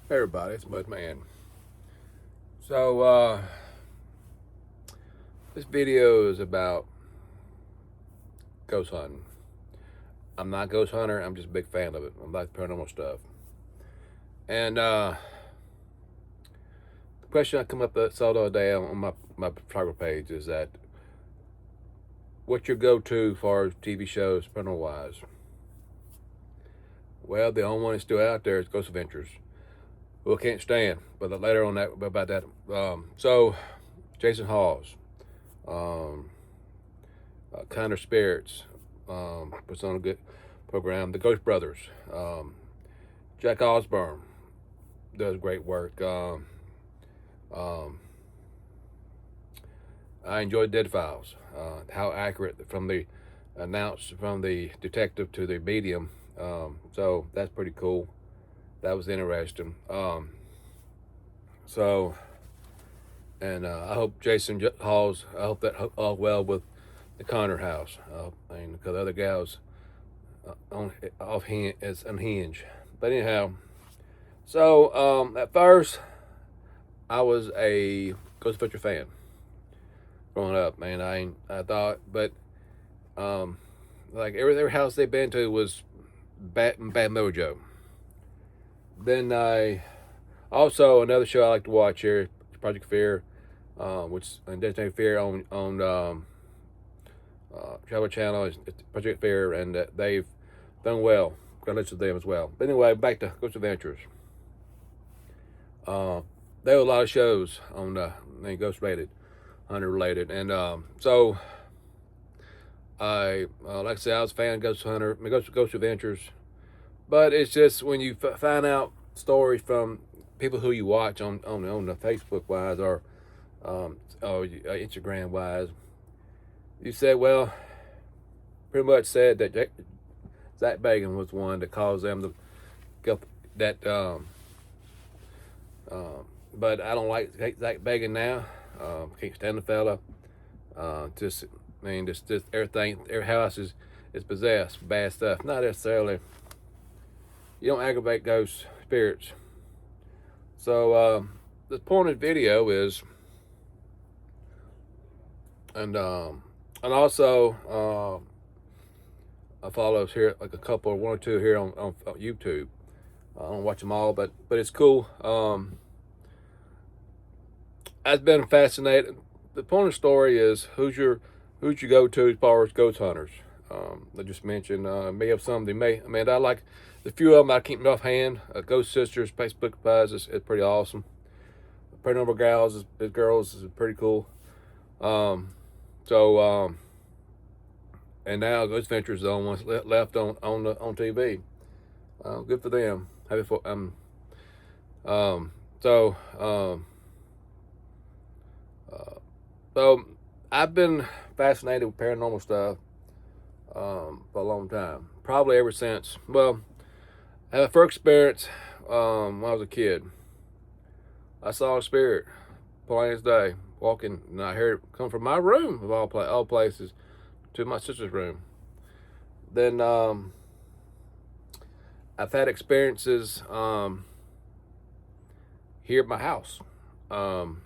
Hey everybody, it's Mud Man. So, this video is about ghost hunting. I'm not a ghost hunter, I'm just a big fan of it. I like paranormal stuff. And the question I come up with saw the other day on my photography page is that what's your go-to as far as TV shows, paranormal wise? Well, the only one that's still out there is Ghost Adventures. Well, can't stand, but later on that about that. So, Jason Hawes. Um, Kinder Spirits puts on a good program. The Ghost Brothers, Jack Osborne does great work. Um, I enjoyed Dead Files. How accurate from the announced from the detective to the medium. So that's pretty cool. That was interesting. So, and I hope Jason Halls. I hope that all well with the Connor house. Because the other gals on off is unhinged. But anyhow, so at first I was a Ghostbusters fan growing up. Man, I thought, but um, like every house they've been to was bad mojo. Then I also another show I like to watch here, Project Fear, which and Designated Fear on Travel Channel is Project Fear, and they've done well. Congratulations to them as well. But anyway, back to Ghost Adventures. Uh, there were a lot of shows on Ghost Rated, Hunter related, and so I like I said, I was a fan of Ghost Hunter, I mean, Ghost Adventures. But it's just when you find out stories from people who you watch on the Facebook wise or Instagram wise, you said, well, pretty much said that Zach Bagan was one that caused them to get that. But I don't like Zach Bagan now. Can't stand the fella. Just I mean, just everything. Every house is possessed, bad stuff. Not necessarily. You don't aggravate ghost spirits. So the point of the video is, and also I follow here like a couple, one or two here on YouTube. I don't watch them all, but it's cool. I've been fascinated. The point of the story is who's your go to as far as ghost hunters. I just mentioned may have some they may. I mean, I like the few of them I keep them offhand. Ghost Sisters Facebook Pies is pretty awesome. Paranormal Gals is girls is pretty cool. Um, so and now Ghost Adventures is the only ones left on TV. Good for them. Happy for um so um uh, so I've been fascinated with paranormal stuff for a long time. Probably ever since. Well, I had a first experience when I was a kid. I saw a spirit, plain as day, walking, and I heard it come from my room of all places to my sister's room. Then I've had experiences here at my house. Um,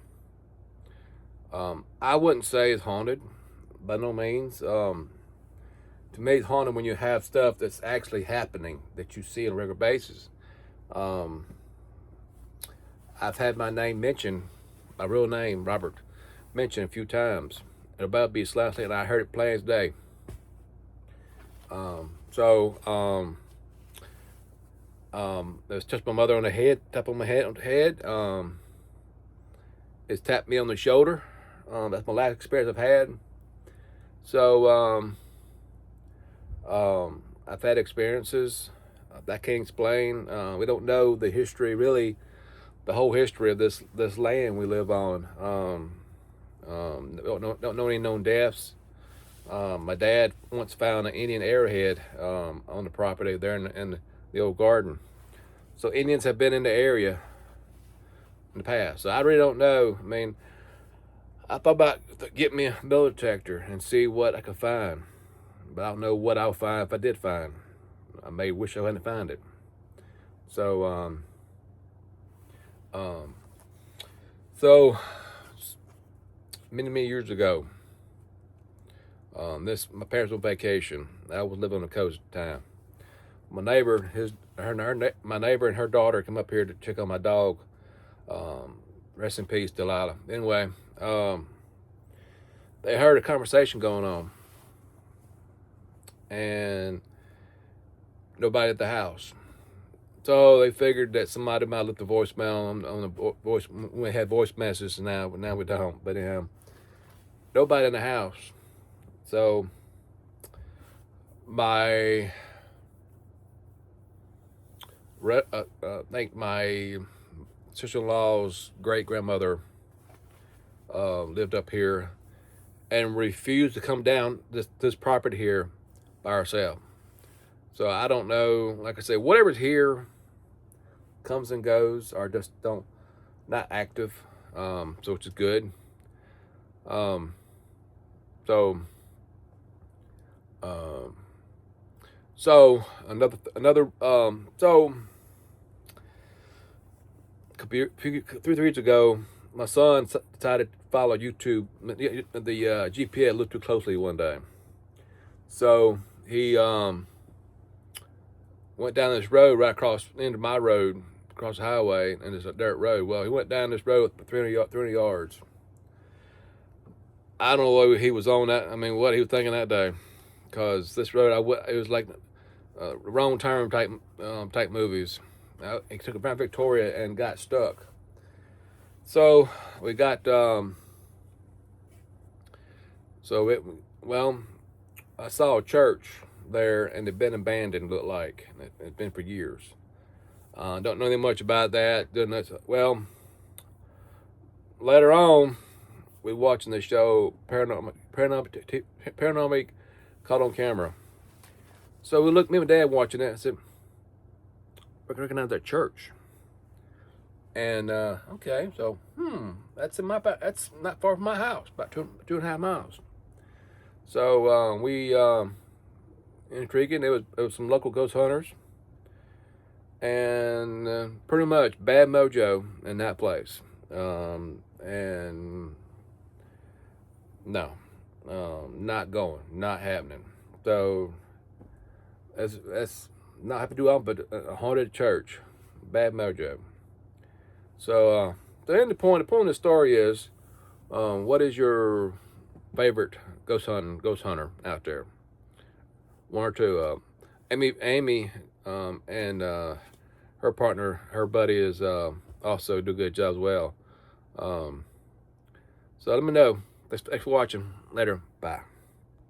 I wouldn't say it's haunted, by no means. To me, it's haunted when you have stuff that's actually happening that you see on a regular basis. Um, I've had my name mentioned, my real name, Robert, mentioned a few times. And about to be slightly, and I heard it plain as day. So there's touched my mother on the head, tap on my head on the head. It's tapped me on the shoulder. That's my last experience I've had. So I've had experiences that I can't explain. We don't know the history, really, the whole history of this land we live on. Don't know any known deaths. My dad once found an Indian arrowhead on the property there in the old garden. So Indians have been in the area in the past. So I really don't know. I mean, I thought about getting me a metal detector and see what I could find, but I don't know what I'll find if I did find. I may wish I hadn't found it. So Um, so many years ago, my parents were on vacation. I was living on the coast at the time. My neighbor, my neighbor and her daughter come up here to check on my dog. Rest in peace, Delilah. Anyway, they heard a conversation going on, and nobody at the house. So they figured that somebody might left a voicemail on the voice. We had voice messages now, but now we don't. But nobody in the house. So I think my sister-in-law's great grandmother lived up here and refused to come down this property here by herself. So I don't know. Like I said, whatever's here comes and goes, or just not active. So which is good. Um, so um, so another so 3 years ago, my son decided to follow YouTube. The GPS looked too closely one day, so he went down this road right across into my road, across the highway, and it's a dirt road. Well, he went down this road 300 yards. I don't know what he was on that. I mean, what he was thinking that day, because this road, it was like wrong turn type movies. He took around Victoria and got stuck. So we got I saw a church there, and it'd been abandoned. Looked like it's been for years. Don't know anything much about that. Well, later on, we watching the show Paranormal Caught on Camera. So me and my dad watching it. I said, "We can recognize that church." And okay, so that's not far from my house, about 2.5 miles. So we intriguing. It was some local ghost hunters, and pretty much bad mojo in that place. And no, not going, not happening. So that's not happy to do, but a haunted church, bad mojo. So the point of the story is, what is your favorite ghost hunter out there? One or two. Amy, and her partner, her buddy is also do a good job as well. So let me know. Thanks for watching. Later. Bye.